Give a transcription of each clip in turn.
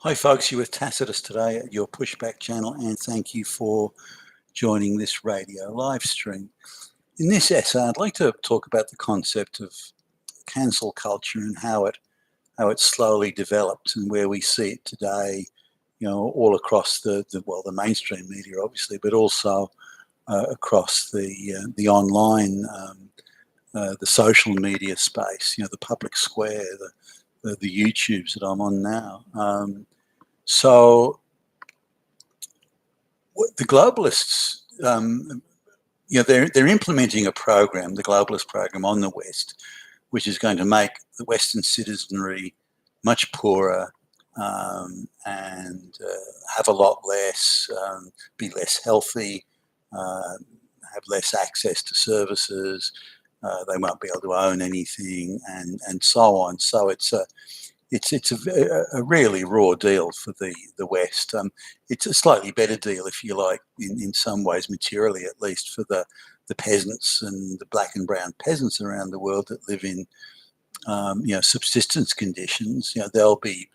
Hi folks, you're with Tacitus today at your Pushback channel, and thank you for joining this radio live stream. In this essay, I'd like to talk about the concept of cancel culture and how it slowly developed and where we see it today, all across the mainstream media, obviously, but also across the online, the social media space, the public square, the YouTubes that I'm on now. So the globalists, they're implementing a program, the globalist program on the West, which is going to make the Western citizenry much poorer and have a lot less, be less healthy, have less access to services. They won't be able to own anything, and so on. So it's a really raw deal for the West. It's a slightly better deal, if you like, in some ways, materially at least, for the peasants and the black and brown peasants around the world that live in subsistence conditions. They'll be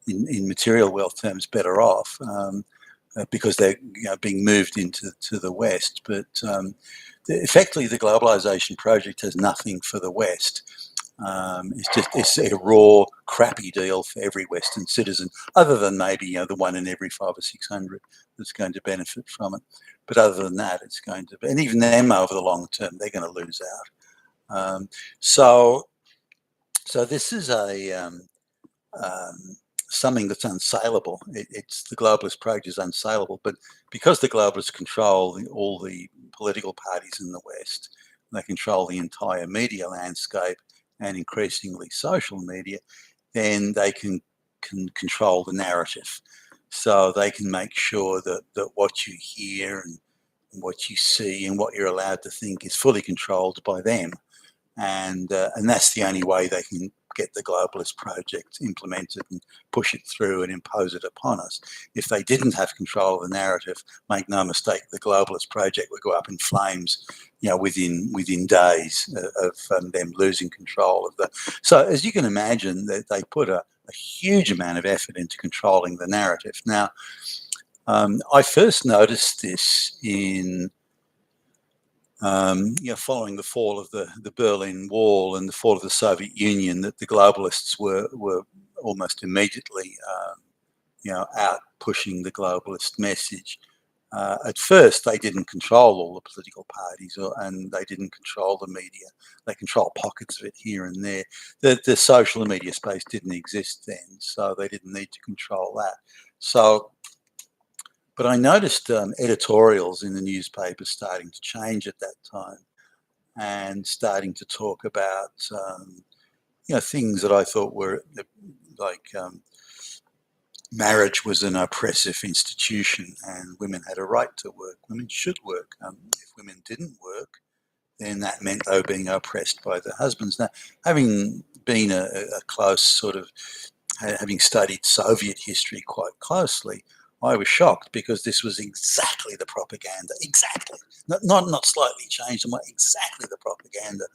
in material wealth terms better off because they're being moved into the West. But effectively, the globalization project has nothing for the West. It's a raw, crappy deal for every Western citizen, other than maybe the one in every 500 or 600 that's going to benefit from it. But other than that, it's going to be, and even them over the long term, they're going to lose out. So this is something that's unsaleable. It's the globalist project is unsaleable, but because the globalists control all the political parties in the West, they control the entire media landscape and increasingly social media, then they can control the narrative. So they can make sure that what you hear and what you see and what you're allowed to think is fully controlled by them. And that's the only way they can get the globalist project implemented and push it through and impose it upon us. If they didn't have control of the narrative, make no mistake, the globalist project would go up in flames, within days of them losing control of the. So as you can imagine, they put a huge amount of effort into controlling the narrative. Now, I first noticed this in following the fall of the Berlin Wall and the fall of the Soviet Union, that the globalists were almost immediately, out pushing the globalist message. At first, they didn't control all the political parties, and they didn't control the media. They controlled pockets of it here and there. The social media space didn't exist then, so they didn't need to control that. But I noticed editorials in the newspapers starting to change at that time and starting to talk about, things that I thought were like marriage was an oppressive institution and women had a right to work. Women should work. If women didn't work, then that meant they were being oppressed by their husbands. Now, having been a close sort of, having studied Soviet history quite closely, I was shocked because this was exactly the propaganda, exactly, not slightly changed, exactly the propaganda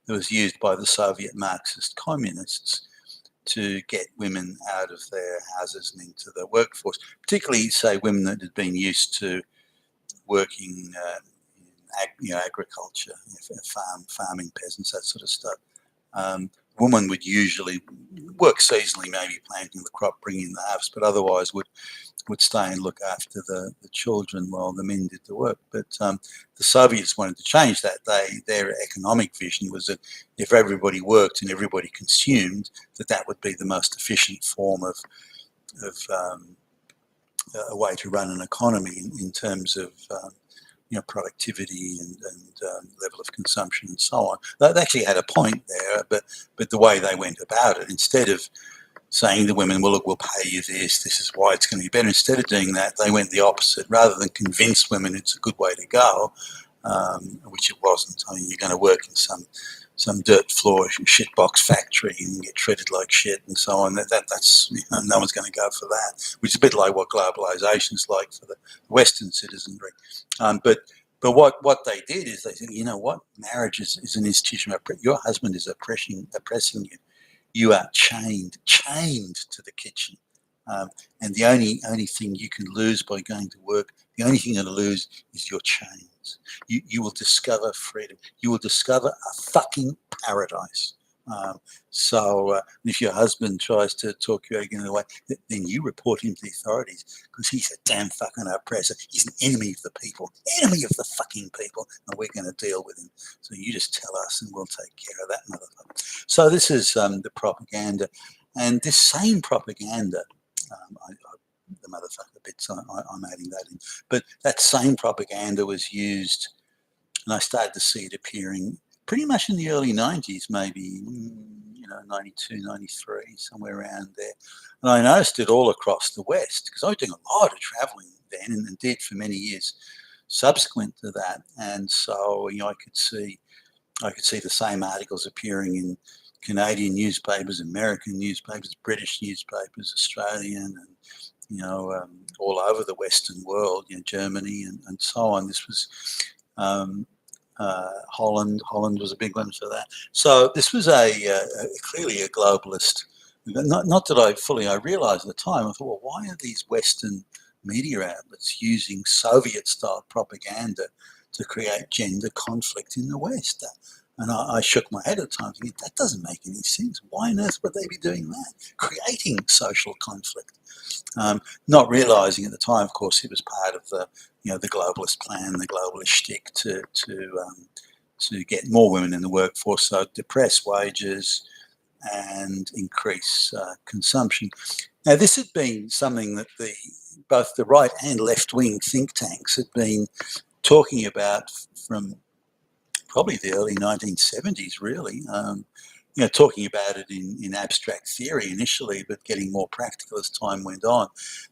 that was used by the Soviet Marxist communists to get women out of their houses and into the workforce, particularly, say, women that had been used to working in agriculture, farming peasants, that sort of stuff. Women would usually work seasonally, maybe planting the crop, bringing the harvest, but otherwise would stay and look after the children while the men did the work. But the Soviets wanted to change that. Their economic vision was that if everybody worked and everybody consumed, that would be the most efficient form of a way to run an economy in terms of productivity and level of consumption and so on. They actually had a point there, but the way they went about it, instead of saying to women, well, look, we'll pay you this is why it's going to be better. Instead of doing that, they went the opposite. Rather than convince women it's a good way to go, which it wasn't. I mean, you're going to work in some dirt floor shitbox factory and get treated like shit and so on. That's no one's going to go for that, which is a bit like what globalization is like for the Western citizenry. But what they did is they said, you know what, marriage is an institution. Your husband is oppressing you. You are chained to the kitchen. And the only thing you can lose by going to work, the only thing you're going to lose is your chains. You will discover freedom. You will discover a fucking paradise. If your husband tries to talk you again away, then you report him to the authorities because he's a damn fucking oppressor. He's an enemy of the people, enemy of the fucking people, and we're going to deal with him. So you just tell us, and we'll take care of that motherfucker. So this is the propaganda, and this same propaganda. The motherfucker bits, I'm adding that in, but that same propaganda was used, and I started to see it appearing pretty much in the early 90s, maybe, 92, 93, somewhere around there. And I noticed it all across the West because I was doing a lot of traveling then and did for many years subsequent to that. And so, I could see the same articles appearing in Canadian newspapers, American newspapers, British newspapers, Australian, and all over the Western world, Germany and so on. This was Holland. Holland was a big one for that. So this was clearly a globalist. Not that I realised at the time. I thought, well, why are these Western media outlets using Soviet-style propaganda to create gender conflict in the West? And I shook my head at the time, thinking that doesn't make any sense. Why on earth would they be doing that? Creating social conflict. Not realising at the time, of course, it was part of the globalist plan, the globalist shtick to get more women in the workforce, so depress wages and increase consumption. Now, this had been something that both the right and left-wing think tanks had been talking about from probably the early 1970s, really. Talking about it in abstract theory initially, but getting more practical as time went on.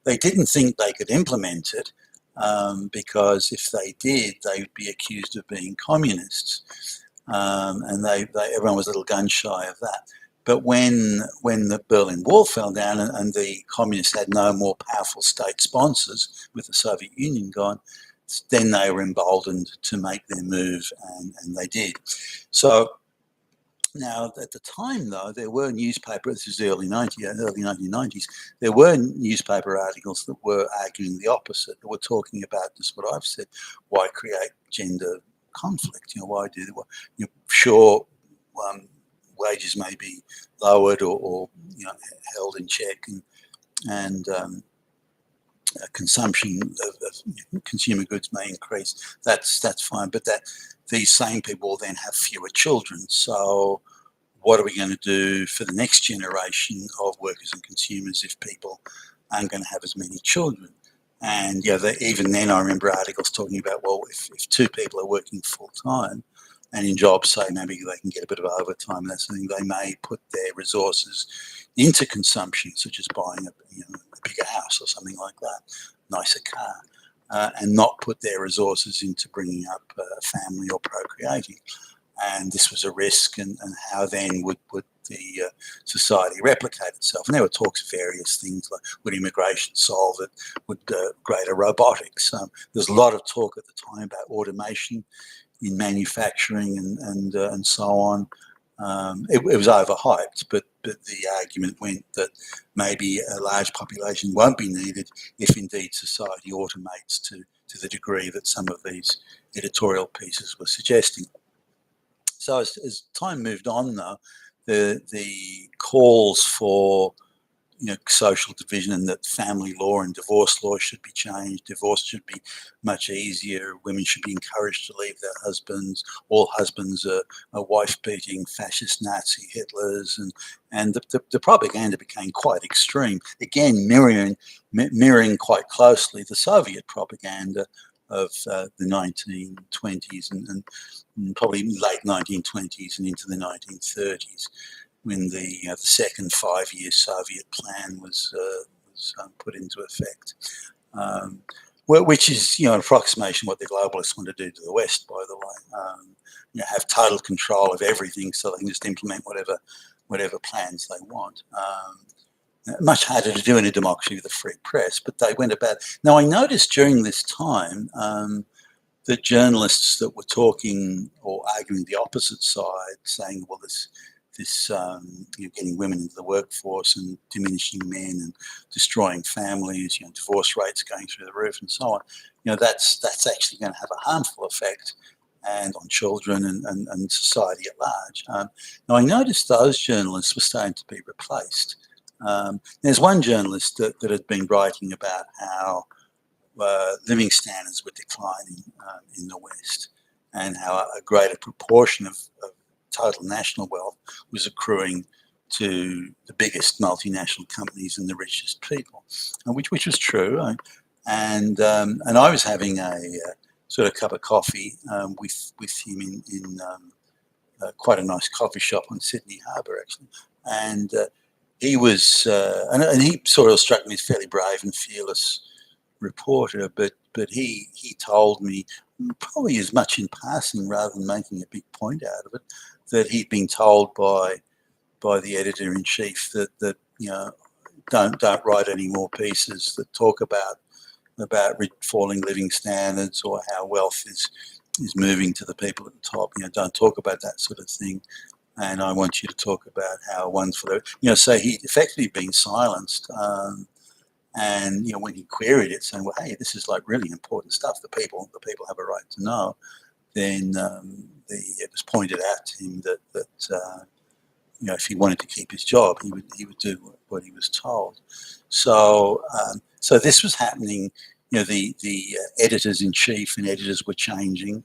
They didn't think they could implement it because if they did, they would be accused of being communists. And everyone was a little gun shy of that. But when the Berlin Wall fell down and the communists had no more powerful state sponsors with the Soviet Union gone, then they were emboldened to make their move, and they did. So now, at the time, though, there were newspapers, this is the early 1990s, there were newspaper articles that were arguing the opposite, that were talking about just what I've said, why create gender conflict? Sure, wages may be lowered or held in check, and consumption of consumer goods may increase. That's fine, but these same people will then have fewer children. So what are we going to do for the next generation of workers and consumers if people aren't going to have as many children? And even then, I remember articles talking about, well, if two people are working full time and in jobs, say maybe they can get a bit of overtime, that's something they may put their resources into consumption, such as buying a bigger house or something like that, nicer car, and not put their resources into bringing up a family or procreating. And this was a risk, and how then would the society replicate itself? And there were talks of various things like, would immigration solve it? Would greater robotics? There's a lot of talk at the time about automation in manufacturing and so on. It was overhyped, but the argument went that maybe a large population won't be needed if indeed society automates to the degree that some of these editorial pieces were suggesting. So as time moved on, though, the calls for social division and that family law and divorce law should be changed. Divorce should be much easier. Women should be encouraged to leave their husbands. All husbands are wife-beating fascist Nazi Hitlers, and the propaganda became quite extreme. Again, mirroring quite closely the Soviet propaganda of the 1920s and probably late 1920s and into the 1930s. When the second 5-year Soviet plan was put into effect, which is an approximation what the globalists want to do to the West, by the way. Have total control of everything, so they can just implement whatever plans they want. Much harder to do in a democracy with a free press, but they went about. Now, I noticed during this time that journalists that were talking or arguing the opposite side, saying, well, this getting women into the workforce and diminishing men and destroying families, divorce rates going through the roof and so on. That's actually going to have a harmful effect and on children and society at large. Now, I noticed those journalists were starting to be replaced. There's one journalist that had been writing about how living standards were declining in the West, and how a greater proportion of total national wealth was accruing to the biggest multinational companies and the richest people, which was true. And I was having a sort of cup of coffee with him in quite a nice coffee shop on Sydney Harbour, actually, and he was and he sort of struck me as fairly brave and fearless reporter, but he told me, probably as much in passing rather than making a big point out of it, that he'd been told by the editor in chief that don't write any more pieces that talk about falling living standards or how wealth is moving to the people at the top. Don't talk about that sort of thing. And I want you to talk about how one's for the, so he'd effectively been silenced. And when he queried it, saying, "Well, hey, this is like really important stuff. The people have a right to know." Then it was pointed out to him that if he wanted to keep his job, he would do what he was told. So this was happening. The editors in chief and editors were changing.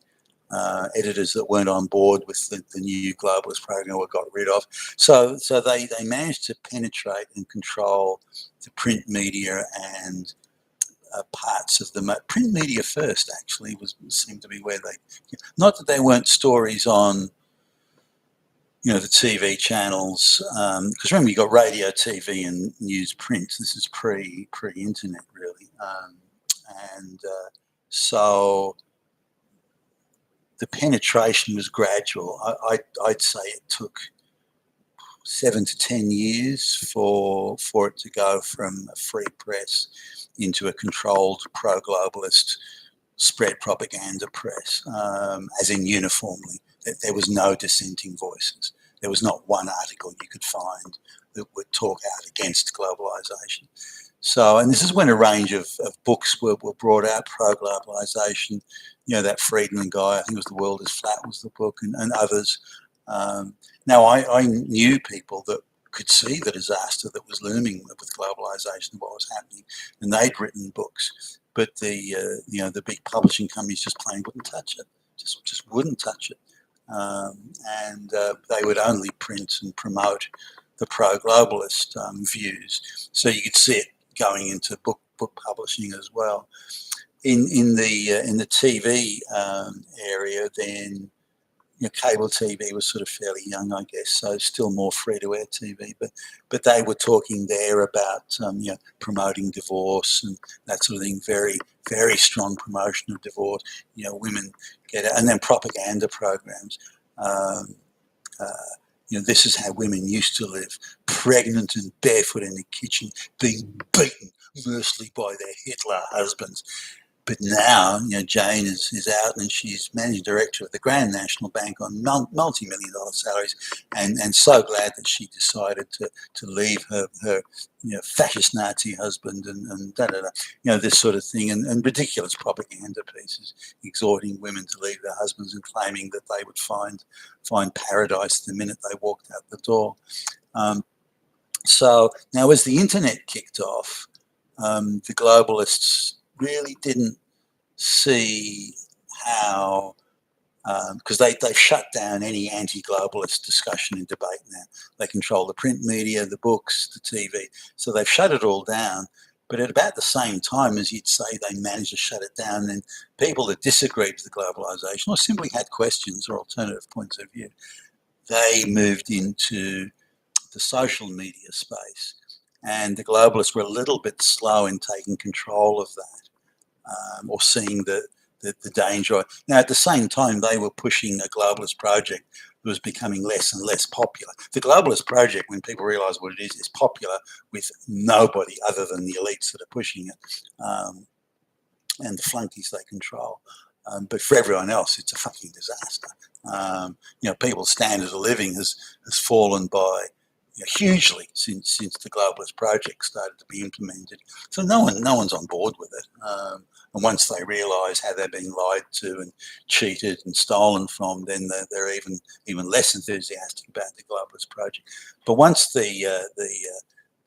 Editors that weren't on board with the new globalist program were got rid of. So they managed to penetrate and control the print media and parts of the print media first. Actually, seemed to be where they, not that there weren't stories on the TV channels, because remember, you got radio, TV, and newsprint. This is pre-internet, really, so the penetration was gradual. I'd say it took 7 to 10 years for it to go from a free press into a controlled pro-globalist spread propaganda press, as in uniformly. There was no dissenting voices. There was not one article you could find that would talk out against globalisation. So, and this is when a range of books were brought out, pro-globalisation, that Friedman guy, I think it was The World is Flat was the book, and others. Now, I knew people that could see the disaster that was looming with globalisation and what was happening, and they'd written books, but the big publishing companies just plain wouldn't touch it, just wouldn't touch it, and they would only print and promote the pro-globalist views. So you could see it going into book publishing as well. In the TV area, then cable TV was sort of fairly young, I guess, so still more free-to-air TV. But they were talking there about promoting divorce and that sort of thing. Very, very strong promotion of divorce. Women get it, and then propaganda programs. This is how women used to live, pregnant and barefoot in the kitchen, being beaten mercilessly by their Hitler husbands. But now, Jane is out and she's managing director of the Grand National Bank on multi-million-dollar salaries, and so glad that she decided to leave her fascist Nazi husband and this sort of thing, and ridiculous propaganda pieces exhorting women to leave their husbands and claiming that they would find paradise the minute they walked out the door. So now, as the internet kicked off, the globalists really didn't see how, because they've shut down any anti-globalist discussion and debate now. They control the print media, the books, the TV. So they've shut it all down. But at about the same time as you'd say they managed to shut it down, then people that disagreed with the globalisation or simply had questions or alternative points of view, they moved into the social media space. And the globalists were a little bit slow in taking control of that, or seeing the danger. Now, at the same time, they were pushing a globalist project that was becoming less and less popular. The globalist project, when people realise what it is popular with nobody other than the elites that are pushing it, and the flunkies they control. But for everyone else, it's a fucking disaster. People's standard of living has fallen by hugely since the globalist project started to be implemented. So no one's on board with it. And once they realise how they're being lied to and cheated and stolen from, then they're even less enthusiastic about the globalist project. But once the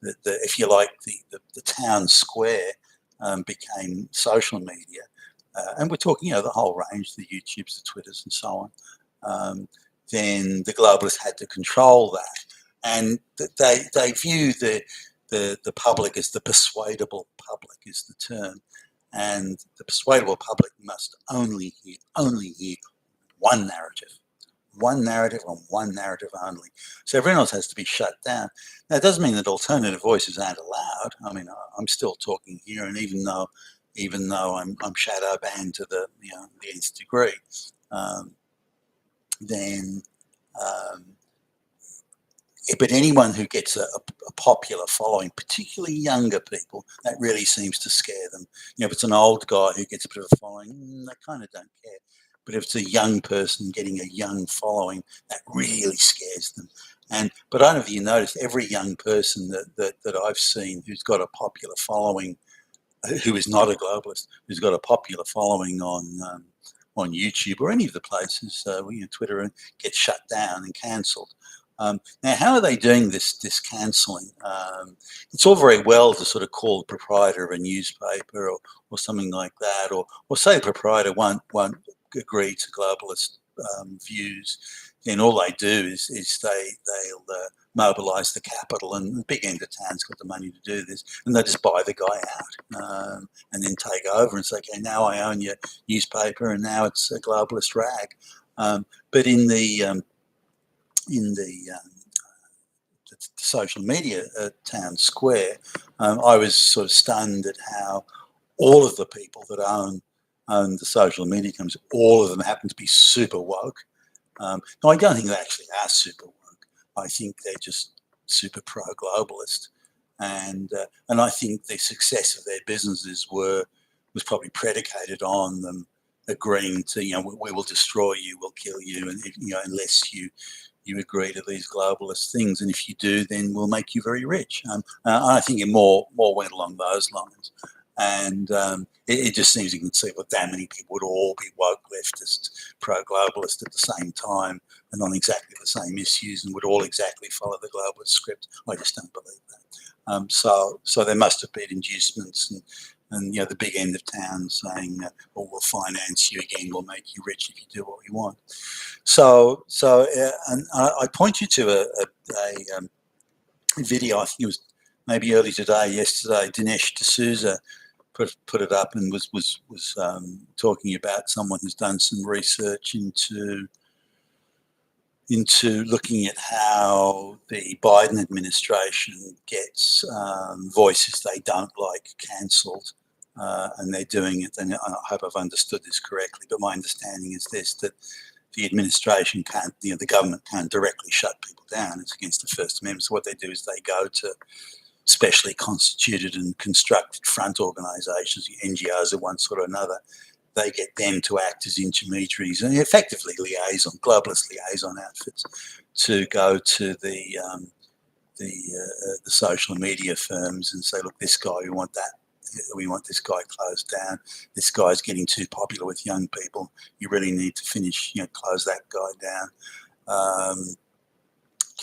if you like, the town square became social media, and we're talking, the whole range, the YouTubes, the Twitters, and so on, then the globalists had to control that. And they view the public as the persuadable public is the term. And the persuadable public must only hear one narrative and one narrative only. So everyone else has to be shut down. Now, it doesn't mean that alternative voices aren't allowed. I mean, I'm still talking here, and even though I'm shadow banned to the nth degree, then but anyone who gets a popular following, particularly younger people, that really seems to scare them. If it's an old guy who gets a bit of a following, they kind of don't care. But if it's a young person getting a young following, that really scares them. But I don't know if you noticed, every young person that I've seen who's got a popular following, who is not a globalist, who's got a popular following on YouTube or any of the places, Twitter, gets shut down and cancelled. Now, how are they doing this cancelling? It's all very well to sort of call the proprietor of a newspaper or something like that, or say the proprietor won't agree to globalist views. Then all they do is they'll mobilise the capital, and the big end of town's got the money to do this, and they just buy the guy out and then take over and say, okay, now I own your newspaper, and now it's a globalist rag. But in the social media town square, I was sort of stunned at how all of the people that own the social media companies, all of them happen to be super woke. No, I don't think they actually are super woke. I think they're just super pro-globalist, and I think the success of their businesses was probably predicated on them agreeing to, we will destroy you, we'll kill you, and unless you agree to these globalist things, and if you do, then we'll make you very rich. I think it more went along those lines, and it just seems inconceivable that many people would all be woke leftist, pro-globalist at the same time, and on exactly the same issues, and would all exactly follow the globalist script. I just don't believe that. So there must have been inducements and the big end of town saying, well, we'll finance you again, we'll make you rich if you do what we want. So and I point you to a video, I think it was maybe early yesterday, Dinesh D'Souza put it up and was talking about someone who's done some research into looking at how the Biden administration gets voices they don't like cancelled, and they're doing it. And I hope I've understood this correctly, but my understanding is this: that the administration can't, the government can't directly shut people down. It's against the First Amendment. So what they do is they go to specially constituted and constructed front organisations, NGOs of one sort or another. They get them to act as intermediaries and effectively globalist liaison outfits to go to the social media firms and say, look, this guy, we want this guy closed down. This guy's getting too popular with young people. You really need to close that guy down.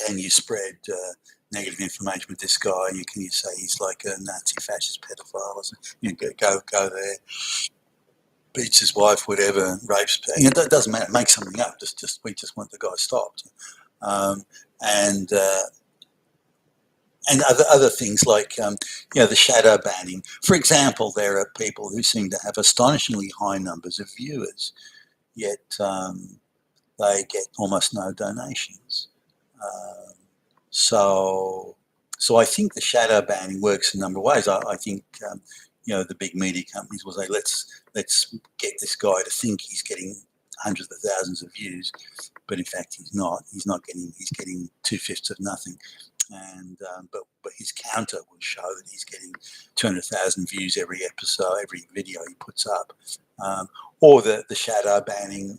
Can you spread negative information with this guy? Can you say he's like a Nazi fascist pedophile or something? Go there. Beats his wife, whatever, rapes people. It doesn't matter. Make something up. We just want the guy stopped. And other things like the shadow banning. For example, there are people who seem to have astonishingly high numbers of viewers, yet they get almost no donations. So I think the shadow banning works in a number of ways. I think the big media companies will say, let's get this guy to think he's getting hundreds of thousands of views, but in fact he's not. He's getting 2/5 of nothing. And but his counter will show that he's getting 200,000 views every episode, every video he puts up. or the shadow banning,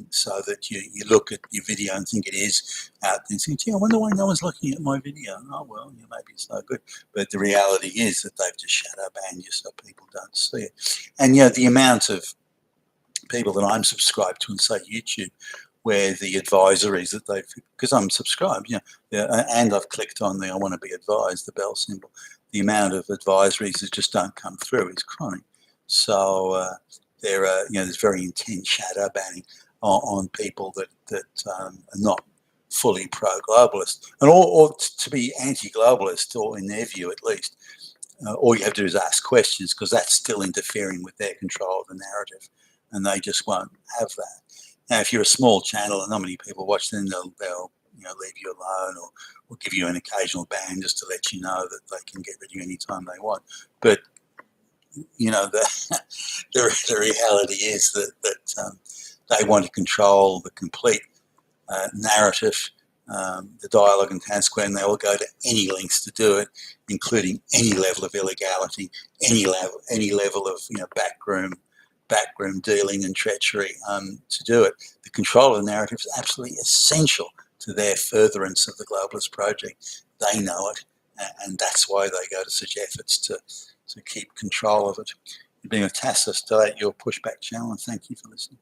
so that you look at your video and think it is out there and think, gee, I wonder why no one's looking at my video. Oh, well, maybe it's no good. But the reality is that they've just shadow banned you so people don't see it. And, the amount of people that I'm subscribed to on, say, YouTube, where the advisories that they've, because I'm subscribed, and I've clicked on the I want to be advised, the bell symbol, the amount of advisories that just don't come through is chronic. So there are, there's very intense shadow banning on people that are not fully pro-globalist, and or to be anti-globalist, or in their view at least. All you have to do is ask questions, because that's still interfering with their control of the narrative, and they just won't have that. Now, if you're a small channel and not many people watch, then they'll leave you alone, or give you an occasional ban just to let you know that they can get rid of you anytime they want. But the reality is that they want to control the complete narrative, the dialogue in Town Square, and they will go to any lengths to do it, including any level of illegality, any level of backroom dealing and treachery, to do it. The control of the narrative is absolutely essential to their furtherance of the globalist project. They know it, and that's why they go to such efforts to keep control of it. You're being a Tassus, delete your pushback channel, and thank you for listening.